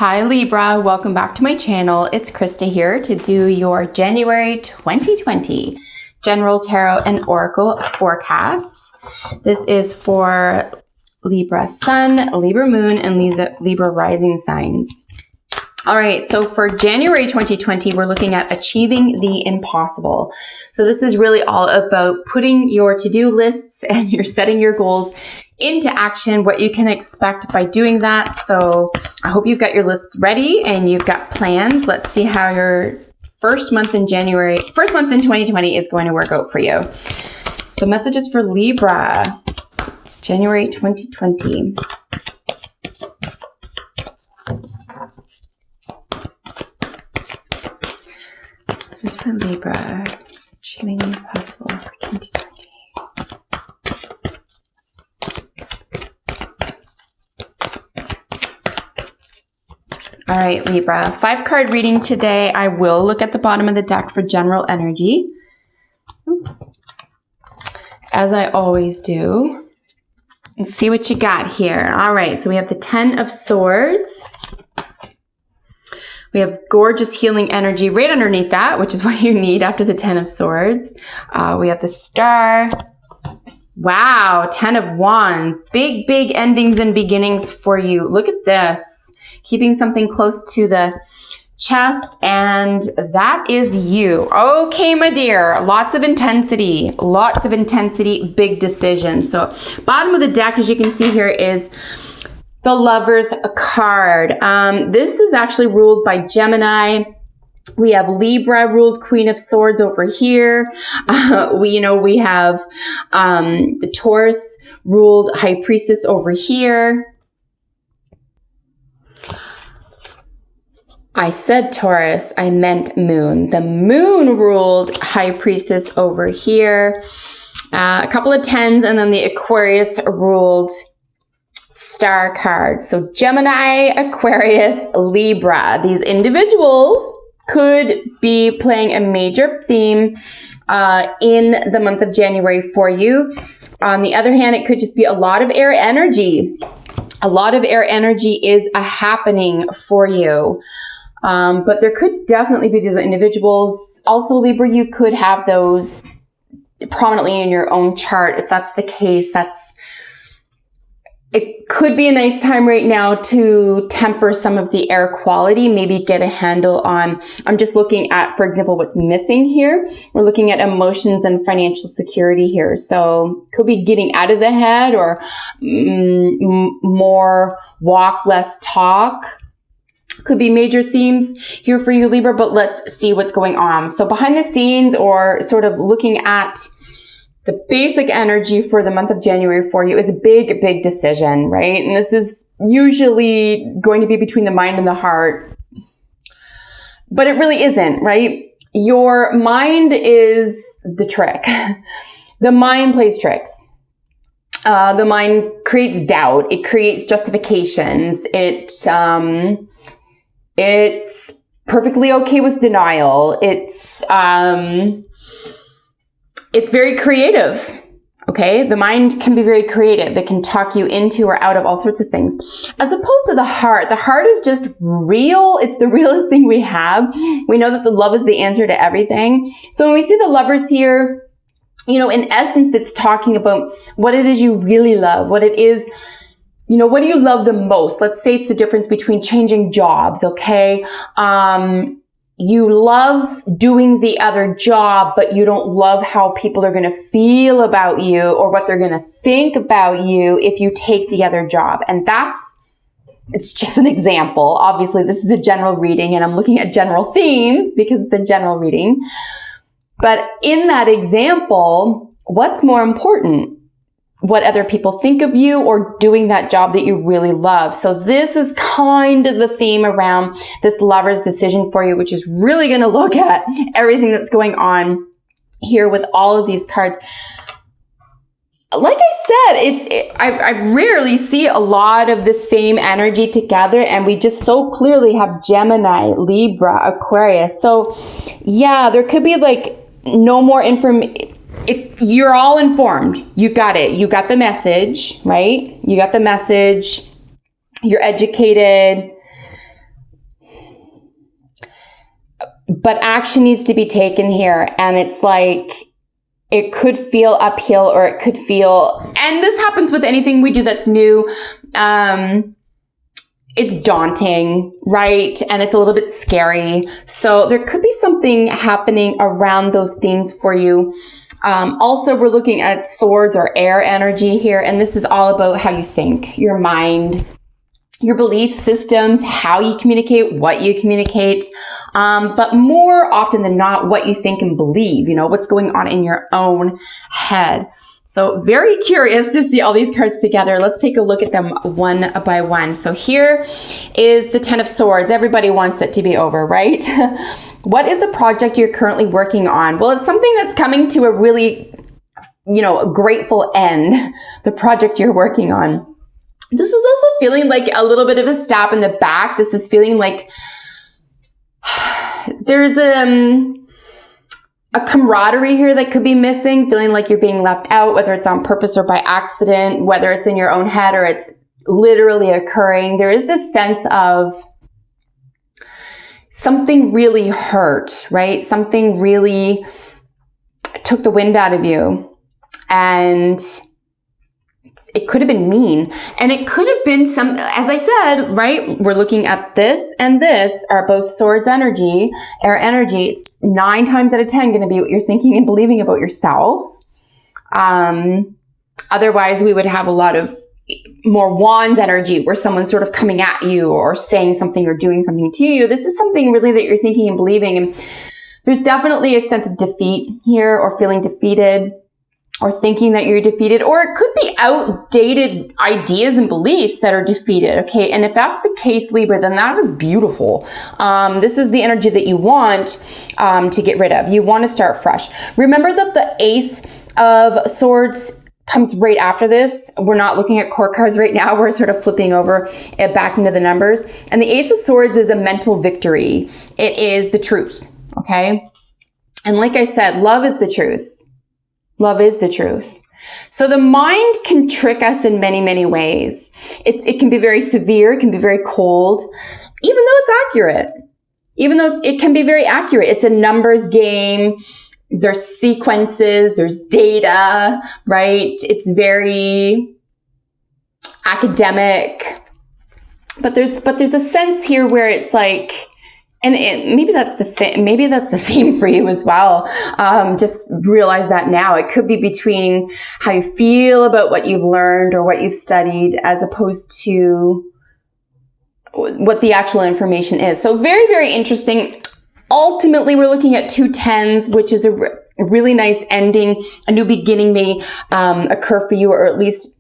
Hi Libra, welcome back to my channel. It's Krista here to do your January 2020 General Tarot and Oracle forecast. This is for Libra Sun, Libra Moon, and Libra Rising signs. All right, so for January 2020, we're looking at achieving the impossible. So this is really all about putting your to-do lists and you're setting your goals into action, what you can expect by doing that. So I hope you've got your lists ready and you've got plans. Let's see how your first month in 2020 is going to work out for you. So messages for Libra, January 2020. Just for Libra, achieving the impossible for 2020. All right, Libra, 5-card reading today. I will look at the bottom of the deck for general energy. Oops. As I always do. Let's see what you got here. All right, so we have the 10 of Swords. We have gorgeous healing energy right underneath that, which is what you need after the 10 of Swords. We have the Star. Wow, 10 of Wands. Big, big endings and beginnings for you. Look at this. Keeping something close to the chest, and that is you. Okay, my dear. Lots of intensity, big decision. So bottom of the deck, as you can see here, is the Lover's card. This is actually ruled by Gemini. We have Libra ruled Queen of Swords over here. We have the Taurus ruled High Priestess over here. I said Taurus, I meant Moon. The Moon ruled High Priestess over here. A couple of 10s, and then the Aquarius ruled Star card. So Gemini, Aquarius, Libra. These individuals could be playing a major theme in the month of January for you. On the other hand, it could just be a lot of air energy. A lot of air energy is happening for you. But there could definitely be these individuals. Also, Libra, you could have those prominently in your own chart. If that's the case, it could be a nice time right now to temper some of the air quality, maybe get a handle on, I'm just looking at, for example, what's missing here. We're looking at emotions and financial security here. So could be getting out of the head, or more walk, less talk. Could be major themes here for you, Libra, but let's see what's going on. So behind the scenes, or sort of looking at the basic energy for the month of January for you, is a big, big decision, right? And this is usually going to be between the mind and the heart, but it really isn't, right? Your mind is the trick. The mind plays tricks. The mind creates doubt. It creates justifications. It's perfectly okay with denial. It's very creative, okay? The mind can be very creative. It can talk you into or out of all sorts of things. As opposed to the heart. The heart is just real. It's the realest thing we have. We know that the love is the answer to everything. So when we see the Lovers here, in essence, it's talking about what it is you really love, what it is. What do you love the most? Let's say it's the difference between changing jobs, okay? You love doing the other job, but you don't love how people are going to feel about you or what they're going to think about you if you take the other job. And it's just an example. Obviously, this is a general reading, and I'm looking at general themes because it's a general reading. But in that example, what's more important? What other people think of you, or doing that job that you really love? So this is kind of the theme around this Lover's decision for you, which is really going to look at everything that's going on here with all of these cards. Like I said, I rarely see a lot of the same energy together, and we just so clearly have Gemini, Libra, Aquarius. So yeah, there could be no more information. You're all informed. You got it. You got the message, right? You got the message. You're educated. but action needs to be taken here. And it's like, it could feel uphill, or it could feel, and this happens with anything we do that's new. It's daunting, right? And it's a little bit scary. So there could be something happening around those themes for you. Also, we're looking at swords or air energy here. And this is all about how you think, your mind, your belief systems, how you communicate, what you communicate. But more often than not, what you think and believe, you know, what's going on in your own head. So very curious to see all these cards together. Let's take a look at them one by one. So here is the 10 of Swords. Everybody wants it to be over, right? What is the project you're currently working on? Well, it's something that's coming to a really, you know, grateful end, the project you're working on. This is also feeling like a little bit of a stab in the back. This is feeling like there's a camaraderie here that could be missing, feeling like you're being left out, whether it's on purpose or by accident, whether it's in your own head or it's literally occurring. There is this sense of something really hurt, right? Something really took the wind out of you. And it could have been mean. And it could have been some, as I said, right? We're looking at this and this are both swords energy, air energy. It's 9 times out of 10 going to be what you're thinking and believing about yourself. Otherwise, we would have a lot of more wands energy where someone's sort of coming at you or saying something or doing something to you. This is something really that you're thinking and believing. And there's definitely a sense of defeat here, or feeling defeated, or thinking that you're defeated, or it could be outdated ideas and beliefs that are defeated. Okay. And if that's the case, Libra, then that is beautiful. This is the energy that you want to get rid of. You want to start fresh. Remember that the Ace of Swords comes right after this. We're not looking at core cards right now. We're sort of flipping over it back into the numbers. And the Ace of Swords is a mental victory. It is the truth. Okay. And like I said, love is the truth. Love is the truth. So the mind can trick us in many, many ways. It can be very severe. It can be very cold, even though it's accurate. Even though it can be very accurate. It's a numbers game. There's sequences. There's data, right? It's very academic. But there's a sense here where it's like, and maybe that's the theme for you as well. Just realize that now. It could be between how you feel about what you've learned or what you've studied as opposed to what the actual information is. So very, very interesting. Ultimately, we're looking at 2 10s, which is a really nice ending. A new beginning may occur for you, or at least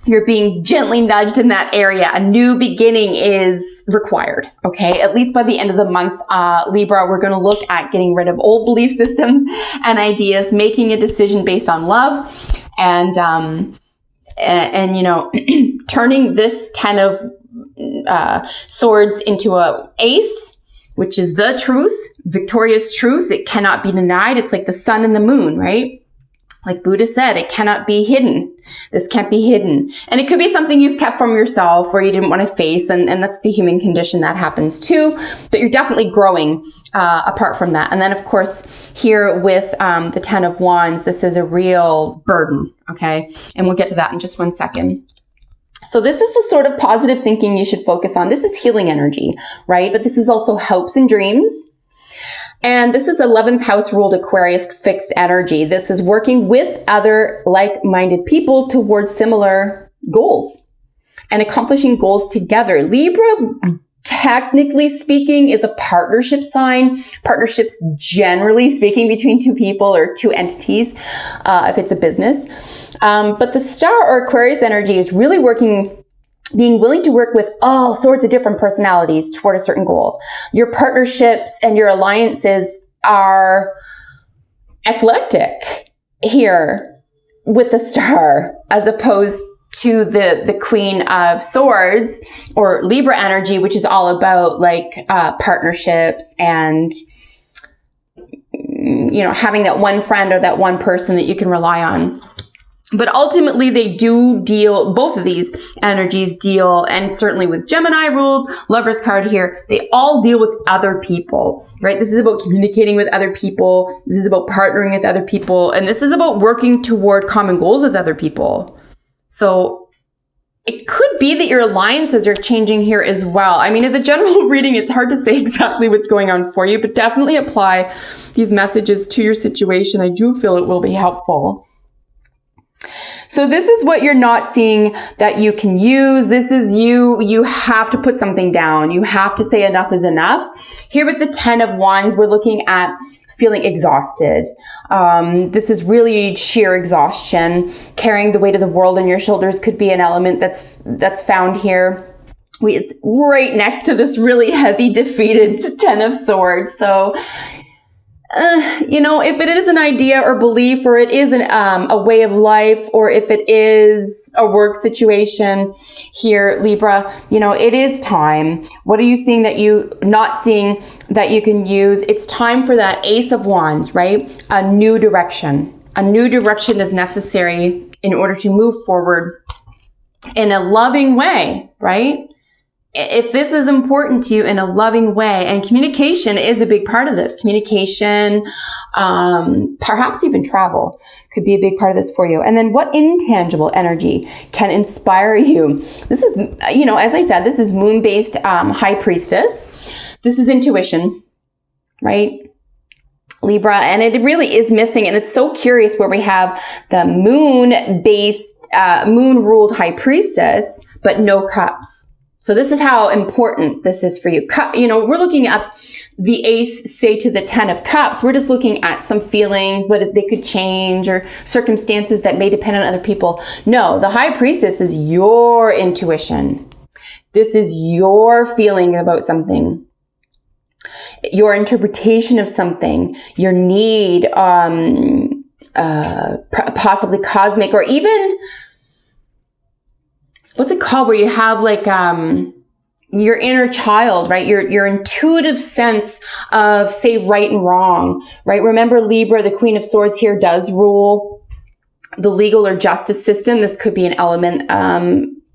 you're being gently nudged in that area. A new beginning is required, okay? At least by the end of the month, Libra, we're going to look at getting rid of old belief systems and ideas, making a decision based on love, and you know, turning this 10 of Swords into a Ace, which is the truth, victorious truth. It cannot be denied. It's like the sun and the moon, right? Like Buddha said, it cannot be hidden. This can't be hidden. And it could be something you've kept from yourself or you didn't want to face. And that's the human condition, that happens too. But you're definitely growing apart from that. And then, of course, here with the 10 of Wands, this is a real burden, okay? And we'll get to that in just one second. So this is the sort of positive thinking you should focus on. This is healing energy, right? But this is also hopes and dreams. And this is 11th house ruled Aquarius fixed energy. This is working with other like-minded people towards similar goals and accomplishing goals together. Libra, technically speaking, is a partnership sign. Partnerships, generally speaking, between 2 people or 2 entities, if it's a business. But the star or Aquarius energy is really being willing to work with all sorts of different personalities toward a certain goal. Your partnerships and your alliances are eclectic here with the star, as opposed to the Queen of Swords or Libra energy, which is all about like partnerships and, you know, having that one friend or that one person that you can rely on. But ultimately, they do deal, both of these energies deal, and certainly with Gemini ruled, Lover's card here, they all deal with other people, right? This is about communicating with other people. This is about partnering with other people. And this is about working toward common goals with other people. So it could be that your alliances are changing here as well. I mean, as a general reading, it's hard to say exactly what's going on for you, but definitely apply these messages to your situation. I do feel it will be helpful. So this is what you're not seeing that you can use. This is you have to put something down. You have to say enough is enough. Here with the 10 of Wands, we're looking at feeling exhausted. This is really sheer exhaustion. Carrying the weight of the world on your shoulders could be an element that's found here. It's right next to this really heavy, defeated 10 of Swords. So you know, if it is an idea or belief, or it is a way of life, or if it is a work situation here, Libra, you know, it is time. What are you seeing that not seeing that you can use? It's time for that Ace of Wands, right? A new direction. A new direction is necessary in order to move forward in a loving way, right? If this is important to you in a loving way, and communication is a big part of this, communication, perhaps even travel could be a big part of this for you. And then what intangible energy can inspire you? This is, you know, as I said, this is moon-based High Priestess. This is intuition, right? Libra, and it really is missing. And it's so curious where we have the moon-based, moon-ruled High Priestess, but no cups. So this is how important this is for you. You know, we're looking at the Ace, say, to the 10 of Cups. We're just looking at some feelings, but they could change, or circumstances that may depend on other people. No, the High Priestess is your intuition. This is your feeling about something, your interpretation of something, your need, possibly cosmic, or even, what's it called, where you have like your inner child, right? Your intuitive sense of, say, right and wrong, right? Remember, Libra, the Queen of Swords here does rule the legal or justice system. This could be an element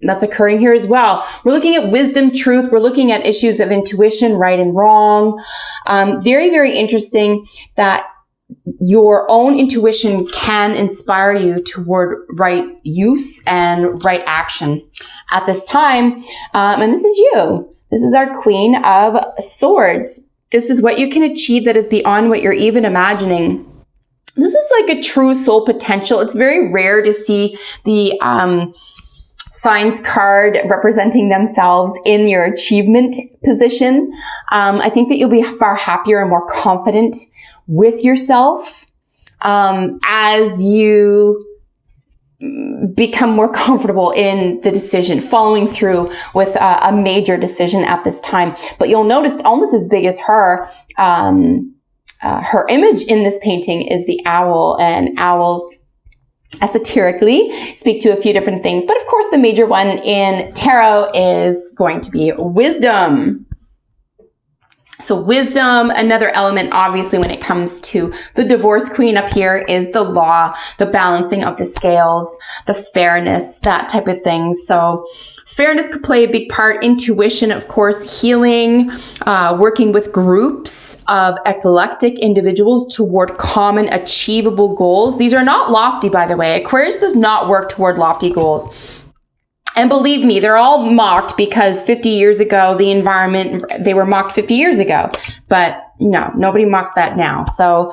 that's occurring here as well. We're looking at wisdom, truth. We're looking at issues of intuition, right and wrong. Very, very interesting that your own intuition can inspire you toward right use and right action at this time. And this is you. This is our Queen of Swords. This is what you can achieve that is beyond what you're even imagining. This is like a true soul potential. It's very rare to see the signs card representing themselves in your achievement position. I think that you'll be far happier and more confident with yourself as you become more comfortable in the decision, following through with a major decision at this time. But you'll notice almost as big as her, her image in this painting is the owl, and owls esoterically speak to a few different things. But of course, the major one in tarot is going to be wisdom. So wisdom, another element, obviously, when it comes to the divorce queen up here, is the law, the balancing of the scales, the fairness, that type of thing. So fairness could play a big part. Intuition, of course, healing, working with groups of eclectic individuals toward common achievable goals. These are not lofty, by the way. Aquarius does not work toward lofty goals. And believe me, they're all mocked because 50 years ago, the environment, they were mocked 50 years ago. But no, nobody mocks that now. So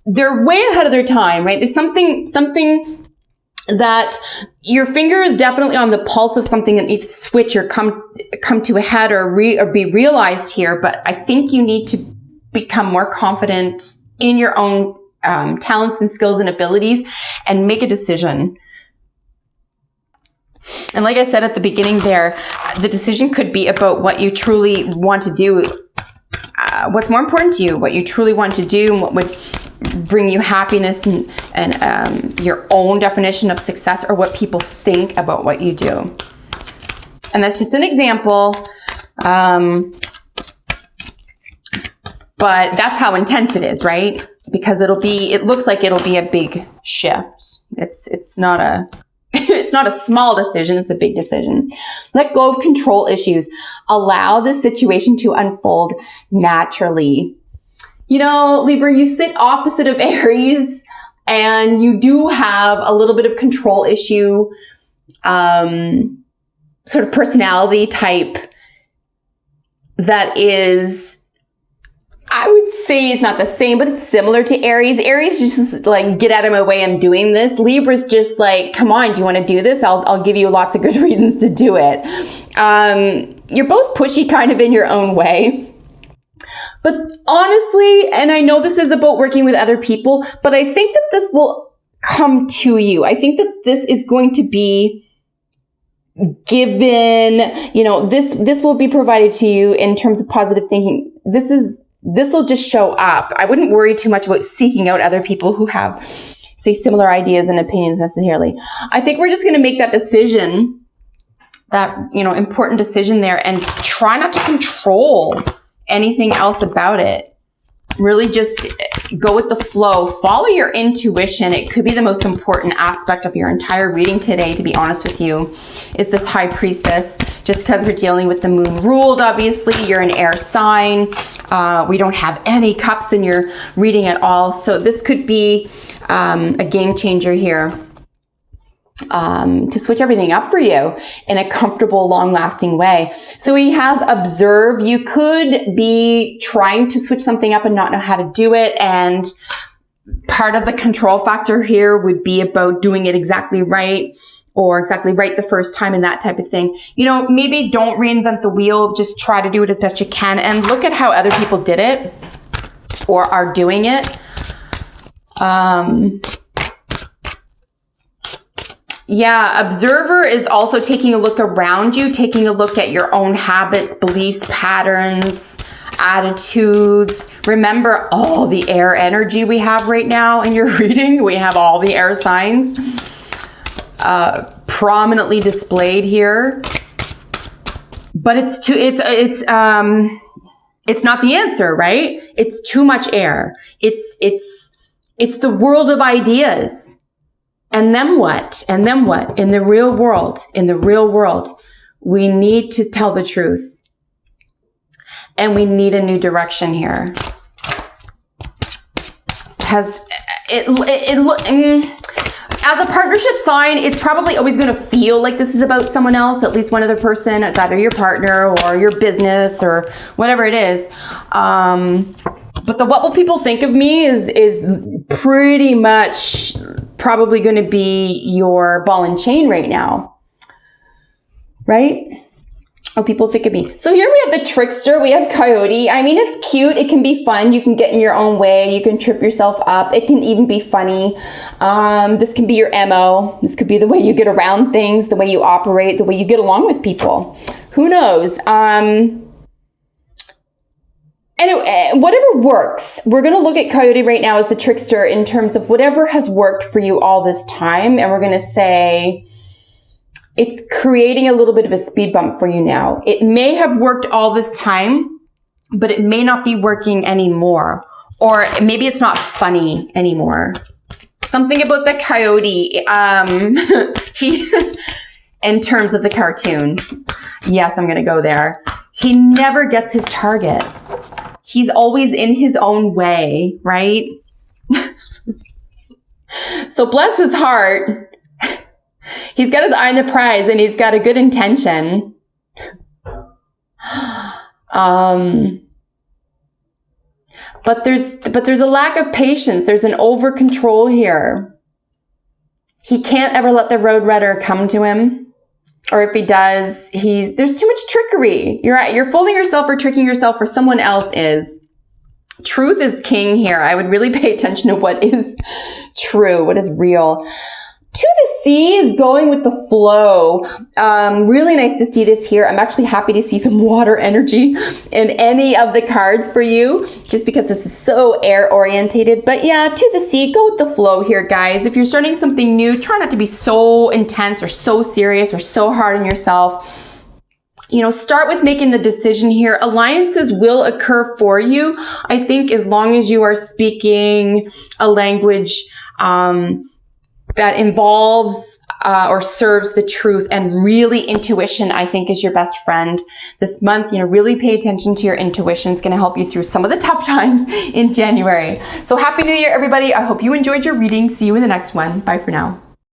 they're way ahead of their time, right? There's something that your finger is definitely on the pulse of something that needs to switch or come to a head or be realized here. But I think you need to become more confident in your own talents and skills and abilities and make a decision. And like I said at the beginning there, the decision could be about what you truly want to do, what's more important to you, what you truly want to do, and what would bring you happiness and your own definition of success, or what people think about what you do. And that's just an example. But that's how intense it is, right? because it looks like it'll be a big shift. It's not a it's not a small decision, it's a big decision. Let go of control issues. Allow the situation to unfold naturally. You know, Libra, you sit opposite of Aries, and you do have a little bit of control issue, sort of personality type that is, I would say it's not the same, but it's similar to Aries. Aries just like, get out of my way, I'm doing this. Libra's just like, come on, do you want to do this? I'll give you lots of good reasons to do it. You're both pushy kind of in your own way. But honestly, and I know this is about working with other people, but I think that this will come to you. I think that this is going to be given, you know, this will be provided to you in terms of positive thinking. This will just show up. I wouldn't worry too much about seeking out other people who have, say, similar ideas and opinions necessarily. I think we're just going to make that decision, that, you know, important decision there, and try not to control anything else about it. Really just go with the flow. Follow your intuition. It could be the most important aspect of your entire reading today, to be honest with you, is this High Priestess. Just because we're dealing with the moon ruled, obviously, you're an air sign. We don't have any cups in your reading at all. So this could be a game changer here. To switch everything up for you in a comfortable, long-lasting way. So we have observe. You could be trying to switch something up and not know how to do it. And part of the control factor here would be about doing it exactly right, or exactly right the first time, and that type of thing. You know, maybe don't reinvent the wheel. Just try to do it as best you can and look at how other people did it or are doing it. Yeah, observer is also taking a look around you, taking a look at your own habits, beliefs, patterns, attitudes. Remember all the air energy we have right now in your reading. We have all the air signs prominently displayed here. But it's not the answer, right? It's too much air. It's the world of ideas. And then what? And then what? In the real world, we need to tell the truth. And we need a new direction here. As a partnership sign, it's probably always going to feel like this is about someone else, at least one other person. It's either your partner or your business or whatever it is. But the what will people think of me is pretty much probably going to be your ball and chain right now, right? What people think of me. So here we have the trickster. We have coyote. I mean, it's cute. It can be fun. You can get in your own way. You can trip yourself up. It can even be funny. This can be your MO. This could be the way you get around things, the way you operate, the way you get along with people. Who knows? Anyway, whatever works. We're going to look at coyote right now as the trickster in terms of whatever has worked for you all this time. And we're going to say it's creating a little bit of a speed bump for you now. It may have worked all this time, but it may not be working anymore. Or maybe it's not funny anymore. Something about the coyote, in terms of the cartoon. Yes, I'm going to go there. He never gets his target. He's always in his own way, right? So bless his heart. He's got his eye on the prize and he's got a good intention. But there's a lack of patience. There's an over control here. He can't ever let the road runner come to him. Or if he does, there's too much trickery. You're fooling yourself or tricking yourself, or someone else is. Truth is king here. I would really pay attention to what is true, what is real. To the sea is going with the flow. Really nice to see this here. I'm actually happy to see some water energy in any of the cards for you, just because this is so air orientated. But yeah, to the sea, go with the flow here, guys. If you're starting something new, try not to be so intense or so serious or so hard on yourself. you know, start with making the decision here. Alliances will occur for you, I think, as long as you are speaking a language that involves or serves the truth, and really intuition, I think, is your best friend this month. You know, really pay attention to your intuition. It's going to help you through some of the tough times in January. So happy New Year, everybody. I hope you enjoyed your reading. See you in the next one. Bye for now.